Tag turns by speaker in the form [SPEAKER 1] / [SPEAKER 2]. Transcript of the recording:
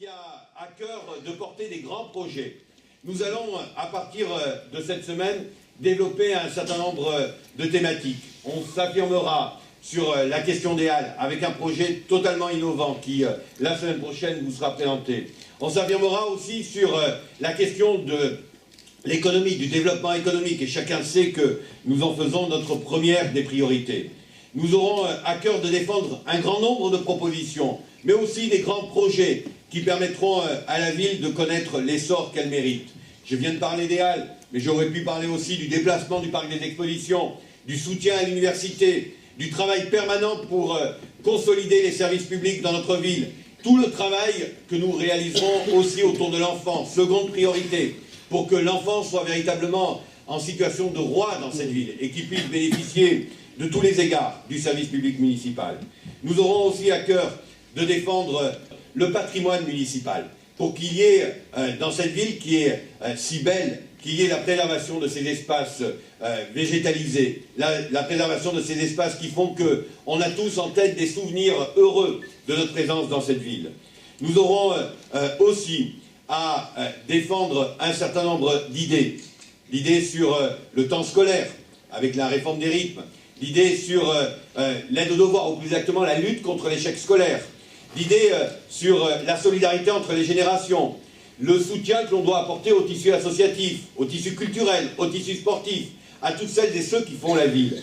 [SPEAKER 1] qui a à cœur de porter des grands projets. Nous allons, à partir de cette semaine, développer un certain nombre de thématiques. On s'affirmera sur la question des Halles, avec un projet totalement innovant qui, la semaine prochaine, vous sera présenté. On s'affirmera aussi sur la question de l'économie, du développement économique, et chacun sait que nous en faisons notre première des priorités. Nous aurons à cœur de défendre un grand nombre de propositions, mais aussi des grands projets qui permettront à la ville de connaître l'essor qu'elle mérite. Je viens de parler des Halles, mais j'aurais pu parler aussi du déplacement du parc des expositions, du soutien à l'université, du travail permanent pour consolider les services publics dans notre ville. Tout le travail que nous réaliserons aussi autour de l'enfant, seconde priorité, pour que l'enfant soit véritablement en situation de roi dans cette ville et qu'il puisse bénéficier de tous les égards du service public municipal. Nous aurons aussi à cœur de défendre le patrimoine municipal pour qu'il y ait dans cette ville qui est si belle, qu'il y ait la préservation de ces espaces végétalisés, la préservation de ces espaces qui font qu'on a tous en tête des souvenirs heureux de notre présence dans cette ville. Nous aurons aussi à défendre un certain nombre d'idées. L'idée sur le temps scolaire, avec la réforme des rythmes. L'idée sur l'aide aux devoirs, ou plus exactement la lutte contre l'échec scolaire. L'idée sur la solidarité entre les générations. Le soutien que l'on doit apporter au tissu associatif, au tissu culturel, au tissu sportif, à toutes celles et ceux qui font la ville.